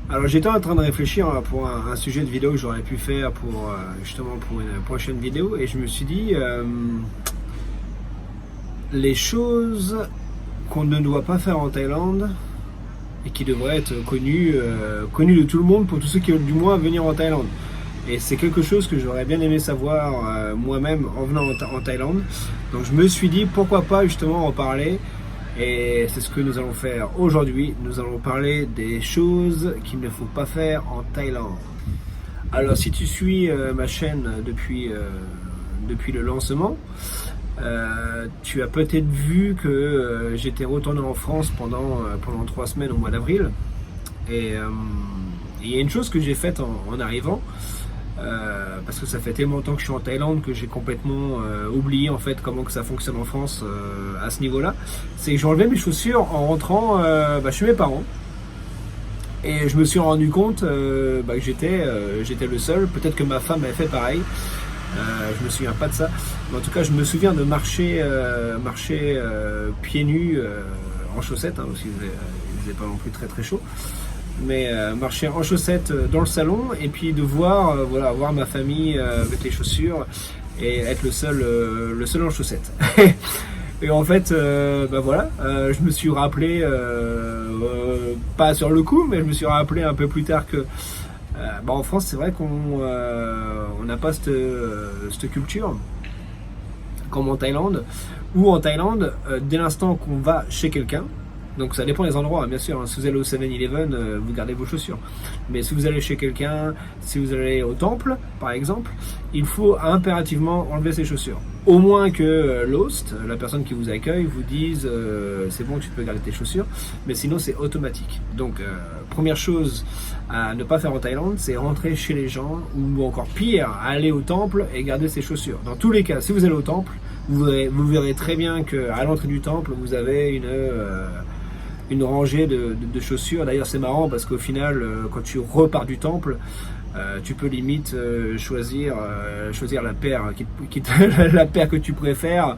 Alors j'étais en train de réfléchir pour un sujet de vidéo que j'aurais pu faire pour justement pour une prochaine vidéo et je me suis dit les choses qu'on ne doit pas faire en Thaïlande et qui devraient être connues de tout le monde pour tous ceux qui veulent du moins venir en Thaïlande. Et c'est quelque chose que j'aurais bien aimé savoir moi-même en venant en Thaïlande. Donc je me suis dit pourquoi pas justement en parler. Et c'est ce que nous allons faire aujourd'hui. Nous allons parler des choses qu'il ne faut pas faire en Thaïlande. Alors si tu suis ma chaîne depuis le lancement, tu as peut-être vu que j'étais retourné en France pendant 3 semaines au mois d'avril. Et il y a une chose que j'ai faite en arrivant, parce que ça fait tellement longtemps que je suis en Thaïlande que j'ai complètement oublié en fait comment que ça fonctionne en France à ce niveau-là. C'est que j'ai enlevé mes chaussures en rentrant chez mes parents et je me suis rendu compte que j'étais le seul. Peut-être que ma femme avait fait pareil. Je me souviens pas de ça, mais en tout cas je me souviens de marcher pieds nus en chaussettes, parce qu'il faisait pas non plus très très chaud. Mais marcher en chaussettes dans le salon et puis de voir ma famille avec les chaussures et être le seul en chaussettes. Et en fait je me suis rappelé pas sur le coup, mais je me suis rappelé un peu plus tard que en France c'est vrai qu'on n'a pas cette culture comme en Thaïlande, ou en Thaïlande dès l'instant qu'on va chez quelqu'un. Donc ça dépend des endroits, bien sûr. Si vous allez au 7-Eleven, vous gardez vos chaussures. Mais si vous allez chez quelqu'un, si vous allez au temple, par exemple, il faut impérativement enlever ses chaussures. Au moins que l'host, la personne qui vous accueille, vous dise c'est bon, tu peux garder tes chaussures. Mais sinon, c'est automatique. Donc, première chose à ne pas faire en Thaïlande, c'est rentrer chez les gens, ou encore pire, aller au temple et garder ses chaussures. Dans tous les cas, si vous allez au temple, vous verrez très bien qu'à l'entrée du temple, vous avez une rangée de chaussures. D'ailleurs c'est marrant parce qu'au final quand tu repars du temple tu peux limite choisir la paire la paire que tu préfères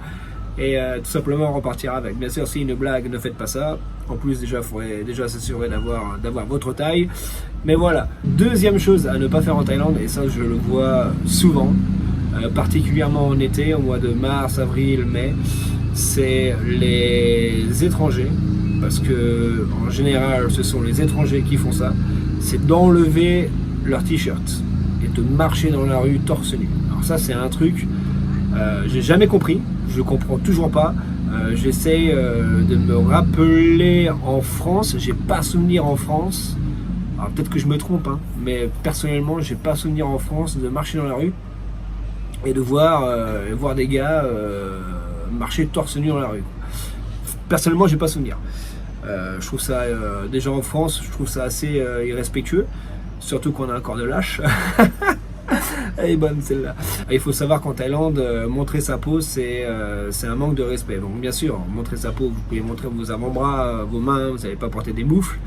et tout simplement repartir avec. Bien sûr c'est une blague, ne faites pas ça. En plus il faudrait déjà s'assurer d'avoir votre taille. Mais voilà, deuxième chose à ne pas faire en Thaïlande, et ça je le vois souvent, particulièrement en été, au mois de mars, avril, mai, c'est les étrangers. Parce que en général ce sont les étrangers qui font ça, c'est d'enlever leur t-shirt et de marcher dans la rue torse nu. Alors ça c'est un truc, j'ai jamais compris, je comprends toujours pas. J'essaye de me rappeler en France, j'ai pas souvenir en France, alors peut-être que je me trompe, mais personnellement j'ai pas souvenir en France de marcher dans la rue et de voir des gars marcher torse nu dans la rue. Personnellement, j'ai pas souvenir. Je trouve ça, déjà en France, je trouve ça assez irrespectueux, surtout qu'on a un corps de lâche. Elle est bonne celle-là. Il faut savoir qu'en Thaïlande, montrer sa peau, c'est un manque de respect. Donc bien sûr, montrer sa peau, vous pouvez montrer vos avant-bras, vos mains, vous n'allez pas porter des moufles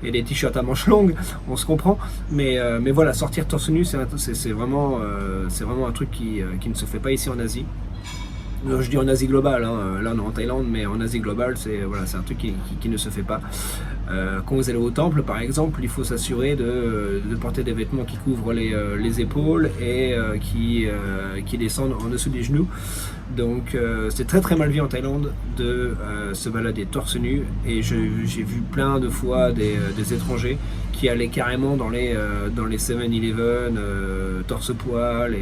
et des t-shirts à manches longues, on se comprend. Mais voilà, sortir torse nu, c'est vraiment un truc qui ne se fait pas ici en Asie. Je dis en Asie globale, là on est en Thaïlande, mais en Asie globale c'est un truc qui ne se fait pas. Quand vous allez au temple par exemple, il faut s'assurer de porter des vêtements qui couvrent les épaules et qui descendent en dessous des genoux. Donc c'est très très mal vu en Thaïlande de se balader torse nu, et j'ai vu plein de fois des étrangers qui allaient carrément dans les 7-Eleven torse-poil.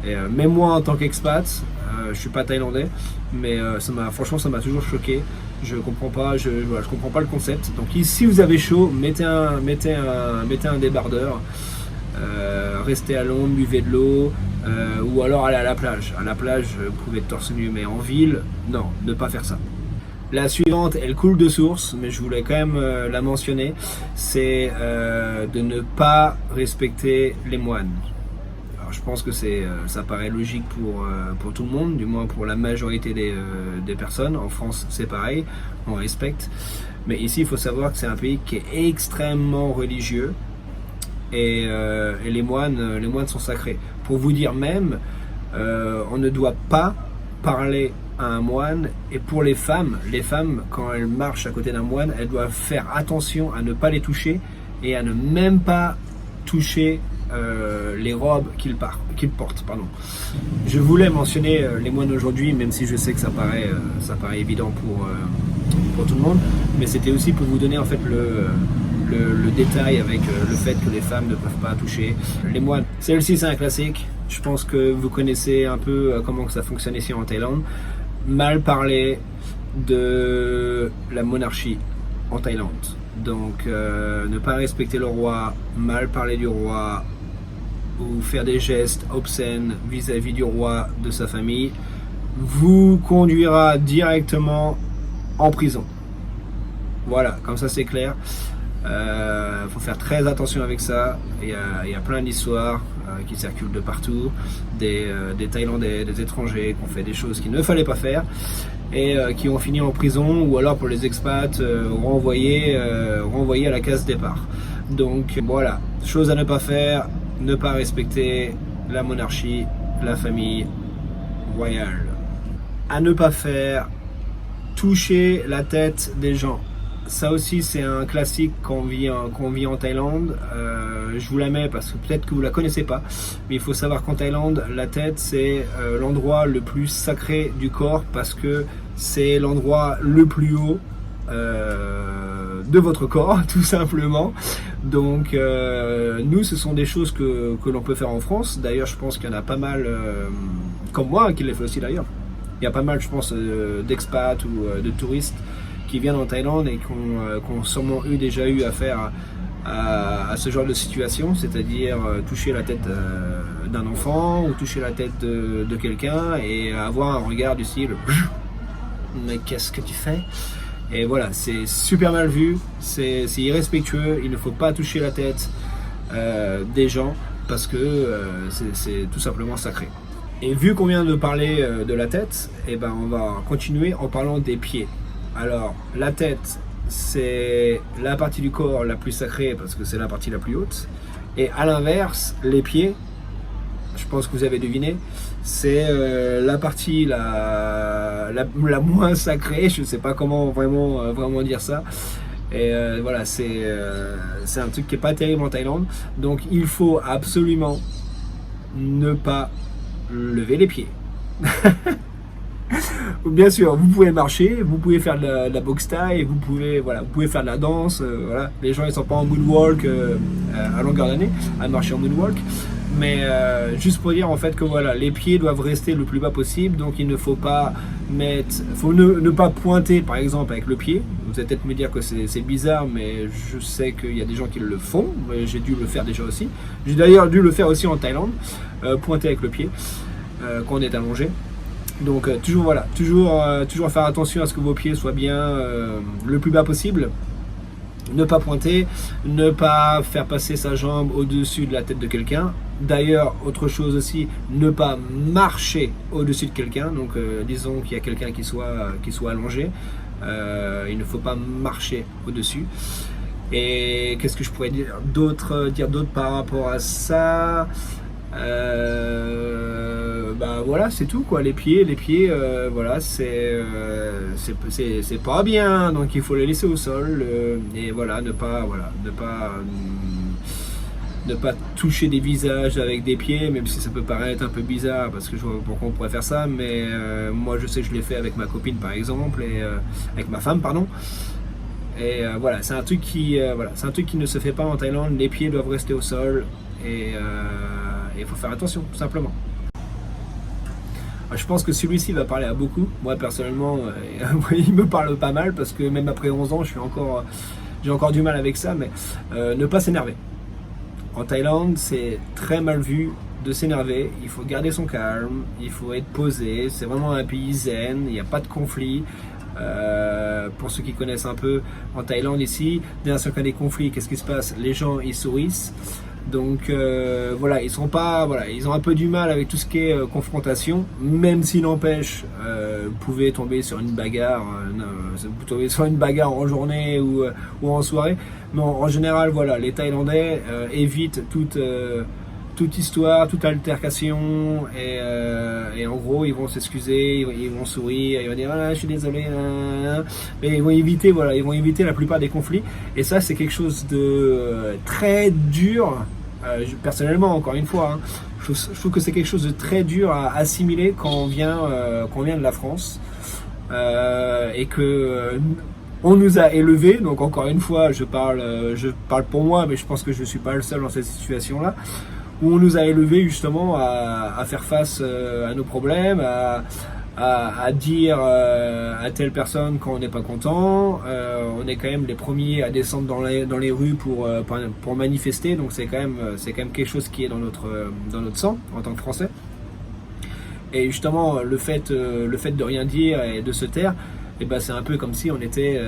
Et même moi en tant qu'expat, je suis pas thaïlandais, mais franchement ça m'a toujours choqué. Je comprends pas le concept. Donc si vous avez chaud, mettez un débardeur, restez à l'ombre, buvez de l'eau, ou alors allez à la plage. À la plage, vous pouvez être torse nu, mais en ville, non, ne pas faire ça. La suivante, elle coule de source, mais je voulais quand même la mentionner, c'est de ne pas respecter les moines. Je pense que ça paraît logique pour tout le monde, du moins pour la majorité des personnes. En France, c'est pareil, on respecte. Mais ici, il faut savoir que c'est un pays qui est extrêmement religieux et les moines sont sacrés. Pour vous dire même, on ne doit pas parler à un moine. Et pour les femmes, quand elles marchent à côté d'un moine, elles doivent faire attention à ne pas les toucher et à ne même pas toucher les robes qu'ils portent. Pardon. Je voulais mentionner les moines aujourd'hui, même si je sais que ça paraît évident pour tout le monde, mais c'était aussi pour vous donner en fait le détail avec le fait que les femmes ne peuvent pas toucher les moines. Celle-ci c'est un classique, je pense que vous connaissez un peu comment ça fonctionne ici en Thaïlande. Mal parler de la monarchie en Thaïlande. Donc ne pas respecter le roi, mal parler du roi ou faire des gestes obscènes vis-à-vis du roi, de sa famille, vous conduira directement en prison. Voilà, comme ça c'est clair. Faut faire très attention avec ça. Il y a plein d'histoires qui circulent de partout, des Thaïlandais, des étrangers qui ont fait des choses qu'il ne fallait pas faire et qui ont fini en prison, ou alors pour les expats renvoyés à la case départ. Donc voilà, chose à ne pas faire, ne pas respecter la monarchie, la famille royale. À ne pas faire, toucher la tête des gens. Ça aussi c'est un classique qu'on vit en Thaïlande. Je vous la mets parce que peut-être que vous la connaissez pas, mais il faut savoir qu'en Thaïlande, la tête c'est l'endroit le plus sacré du corps, parce que c'est l'endroit le plus haut de votre corps, tout simplement. Donc nous, ce sont des choses que l'on peut faire en France. D'ailleurs, je pense qu'il y en a pas mal, comme moi, qui les fait aussi d'ailleurs. Il y a pas mal, je pense, d'expats ou de touristes qui viennent en Thaïlande et qui ont sûrement déjà eu affaire à ce genre de situation, c'est-à-dire toucher la tête d'un enfant ou toucher la tête de quelqu'un et avoir un regard du style « mais qu'est-ce que tu fais ?» Et voilà, c'est super mal vu, c'est irrespectueux, il ne faut pas toucher la tête des gens parce que c'est tout simplement sacré. Et vu qu'on vient de parler de la tête, eh ben on va continuer en parlant des pieds. Alors, la tête, c'est la partie du corps la plus sacrée parce que c'est la partie la plus haute. Et à l'inverse, les pieds, je pense que vous avez deviné, c'est la partie la moins sacrée. Je ne sais pas comment vraiment dire ça. Et voilà, c'est un truc qui n'est pas terrible en Thaïlande. Donc, il faut absolument ne pas lever les pieds. Bien sûr, vous pouvez marcher, vous pouvez faire de la boxe thaï, vous pouvez faire de la danse. Voilà. Les gens ils sont pas en moonwalk à longueur d'année, à marcher en moonwalk. Mais juste pour dire en fait que voilà, les pieds doivent rester le plus bas possible. Donc il ne faut pas ne pas pointer par exemple avec le pied. Vous allez peut-être me dire que c'est bizarre, mais je sais qu'il y a des gens qui le font. J'ai dû le faire déjà aussi. J'ai d'ailleurs dû le faire aussi en Thaïlande, pointer avec le pied quand on est allongé. Donc toujours faire attention à ce que vos pieds soient bien le plus bas possible. Ne pas pointer, ne pas faire passer sa jambe au-dessus de la tête de quelqu'un. D'ailleurs, autre chose aussi, ne pas marcher au-dessus de quelqu'un. Donc disons qu'il y a quelqu'un qui soit allongé, il ne faut pas marcher au-dessus. Et qu'est-ce que je pourrais dire d'autre par rapport à ça? Bah voilà, c'est tout quoi. Les pieds, voilà, c'est pas bien, donc il faut les laisser au sol et voilà, ne pas toucher des visages avec des pieds, même si ça peut paraître un peu bizarre parce que je vois pourquoi on pourrait faire ça, mais moi je sais que je l'ai fait avec ma copine par exemple et avec ma femme pardon. Et voilà, c'est un truc qui ne se fait pas en Thaïlande. Les pieds doivent rester au sol et il faut faire attention, tout simplement. Je pense que celui-ci va parler à beaucoup. Moi, personnellement, il me parle pas mal parce que même après 11 ans, j'ai encore du mal avec ça, mais ne pas s'énerver. En Thaïlande, c'est très mal vu de s'énerver. Il faut garder son calme, il faut être posé. C'est vraiment un pays zen, il n'y a pas de conflit. Pour ceux qui connaissent un peu, en Thaïlande ici, dès l'instant qu'il y a des conflits, qu'est-ce qui se passe? Les gens, ils sourissent. Donc voilà, ils ont un peu du mal avec tout ce qui est confrontation, même s'il n'empêche, vous pouvez tomber sur une bagarre, en journée ou en soirée. Mais en général, voilà, les Thaïlandais évitent toute toute histoire, toute altercation, et en gros ils vont s'excuser, ils vont sourire, ils vont dire ah, je suis désolé, mais ils vont éviter, voilà, ils vont éviter la plupart des conflits, et ça c'est quelque chose de très dur. Personnellement, encore une fois, hein, je trouve que c'est quelque chose de très dur à assimiler quand on vient de la France, et que on nous a élevés. Donc encore une fois, je parle pour moi, mais je pense que je ne suis pas le seul dans cette situation-là, où on nous a élevés justement à faire face à nos problèmes, à dire à telle personne quand on n'est pas content. On est quand même les premiers à descendre dans les rues pour manifester, donc c'est quand même quelque chose qui est dans notre sang en tant que Français. Et justement le fait de rien dire et de se taire, et ben c'est un peu comme si on était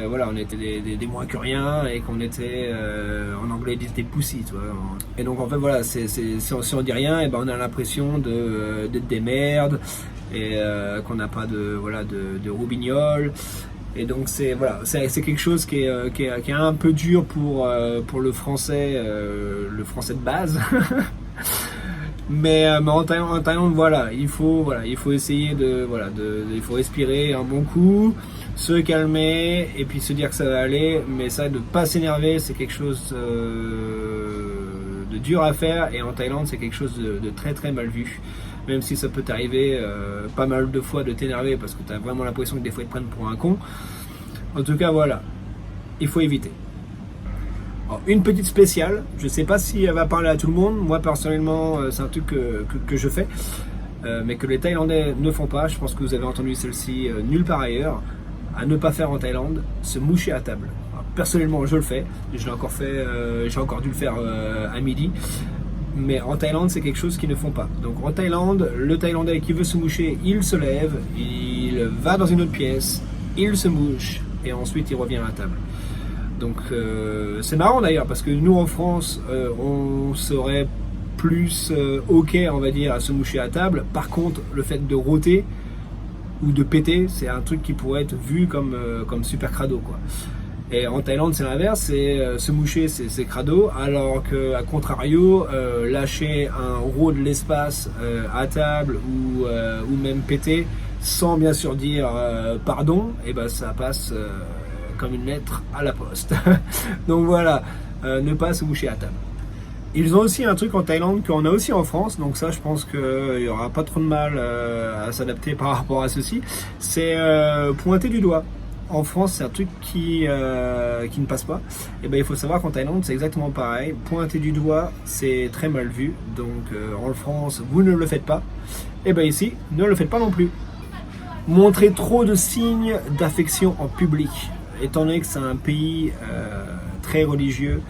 des moins que rien, et qu'on était en anglais ils disent des pussies, tu vois. Et donc en fait voilà, si on dit rien, et ben on a l'impression d'être des merdes, et qu'on n'a pas de roubignoles. Et donc c'est quelque chose qui est un peu dur pour le français de base. Mais en Thaïlande, il faut essayer il faut respirer un bon coup, se calmer, et puis se dire que ça va aller. Mais ça, de pas s'énerver, c'est quelque chose de dur à faire, et en Thaïlande c'est quelque chose de très très mal vu. Même si ça peut t'arriver pas mal de fois de t'énerver parce que tu as vraiment l'impression que des fois ils te prennent pour un con. En tout cas voilà, il faut éviter. Alors, une petite spéciale, je sais pas si elle va parler à tout le monde. Moi personnellement c'est un truc que je fais, mais que les Thaïlandais ne font pas. Je pense que vous avez entendu celle-ci nulle part ailleurs. À ne pas faire en Thaïlande, se moucher à table. Alors, personnellement je le fais, j'ai encore dû le faire à midi. Mais en Thaïlande, c'est quelque chose qu'ils ne font pas. Donc en Thaïlande, le Thaïlandais qui veut se moucher, il se lève, il va dans une autre pièce, il se mouche, et ensuite il revient à la table. Donc c'est marrant d'ailleurs, parce que nous en France, on serait plus ok, on va dire, à se moucher à table. Par contre, le fait de rôter ou de péter, c'est un truc qui pourrait être vu comme super crado, quoi. Et en Thaïlande, c'est l'inverse, c'est se moucher, c'est crado, alors que, à contrario, lâcher un rot de l'espace à table ou même péter, sans bien sûr dire pardon, et ben ça passe comme une lettre à la poste. Donc voilà, ne pas se moucher à table. Ils ont aussi un truc en Thaïlande qu'on a aussi en France, donc ça je pense qu'il n'y aura pas trop de mal à s'adapter par rapport à ceci, c'est pointer du doigt. En France, c'est un truc qui ne passe pas. Et ben, il faut savoir qu'en Thaïlande, c'est exactement pareil. Pointer du doigt, c'est très mal vu. Donc, en France, vous ne le faites pas. Et ben ici, ne le faites pas non plus. Montrer trop de signes d'affection en public, étant donné que c'est un pays très religieux,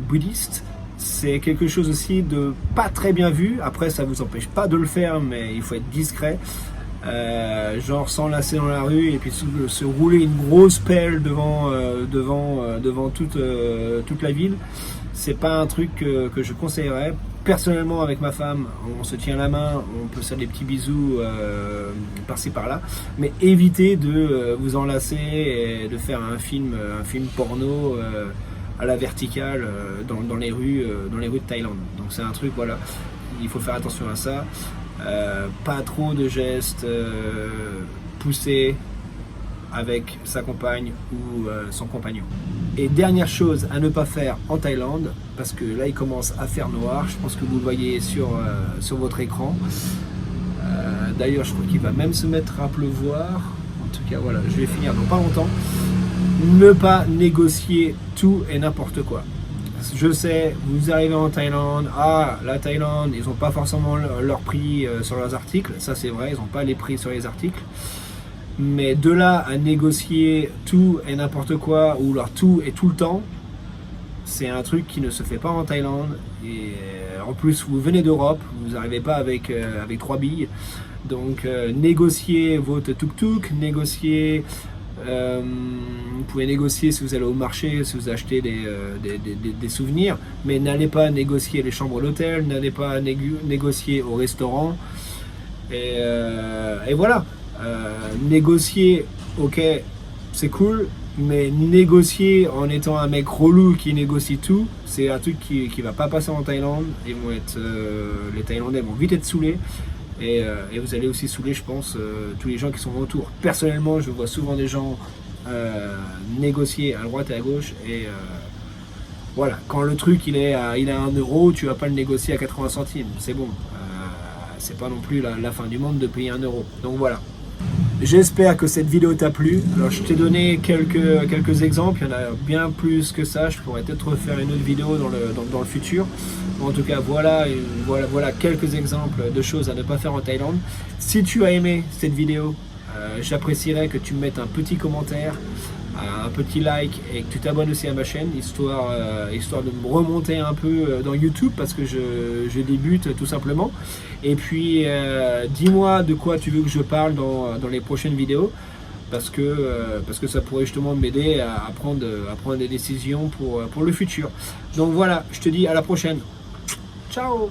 bouddhiste, c'est quelque chose aussi de pas très bien vu. Après, ça vous empêche pas de le faire, mais il faut être discret. Genre s'enlacer dans la rue et puis se rouler une grosse pelle devant toute la ville, c'est pas un truc que je conseillerais. Personnellement, avec ma femme, on se tient la main, on peut se faire des petits bisous par-ci par-là, mais évitez de vous enlacer et de faire un film porno à la verticale dans les rues de Thaïlande. Donc c'est un truc, voilà, il faut faire attention à ça. Pas trop de gestes poussés avec sa compagne ou son compagnon. Et dernière chose à ne pas faire en Thaïlande, parce que là il commence à faire noir, je pense que vous le voyez sur votre écran. D'ailleurs je crois qu'il va même se mettre à pleuvoir. En tout cas voilà, je vais finir dans pas longtemps. Ne pas négocier tout et n'importe quoi. Je sais, vous arrivez en Thaïlande, la Thaïlande, ils n'ont pas forcément leur prix sur leurs articles, ça c'est vrai, ils n'ont pas les prix sur les articles, mais de là à négocier tout et n'importe quoi, ou leur tout et tout le temps, c'est un truc qui ne se fait pas en Thaïlande. Et en plus vous venez d'Europe, vous n'arrivez pas avec 3 billes, donc négociez votre tuk-tuk, négociez. Vous pouvez négocier si vous allez au marché, si vous achetez des souvenirs, mais n'allez pas négocier les chambres d'hôtel, n'allez pas négocier au restaurant. Et voilà, négocier, ok, c'est cool, Mais négocier en étant un mec relou qui négocie tout, c'est un truc qui va pas passer en Thaïlande. Les Thaïlandais vont vite être saoulés. Et vous allez aussi saouler, je pense, tous les gens qui sont autour. Personnellement, je vois souvent des gens négocier à droite et à gauche. Et voilà, quand le truc il est à 1 euro, tu vas pas le négocier à 80 centimes. C'est bon. C'est pas non plus la fin du monde de payer 1 euro. Donc voilà. J'espère que cette vidéo t'a plu. Alors je t'ai donné quelques exemples, il y en a bien plus que ça, je pourrais peut-être refaire une autre vidéo dans le futur. En tout cas voilà quelques exemples de choses à ne pas faire en Thaïlande. Si tu as aimé cette vidéo, j'apprécierais que tu me mettes un petit commentaire, un petit like et que tu t'abonnes aussi à ma chaîne, histoire de me remonter un peu dans YouTube parce que je débute tout simplement. Et puis dis-moi de quoi tu veux que je parle dans les prochaines vidéos parce que ça pourrait justement m'aider à prendre des décisions pour le futur. Donc voilà, je te dis à la prochaine. Ciao!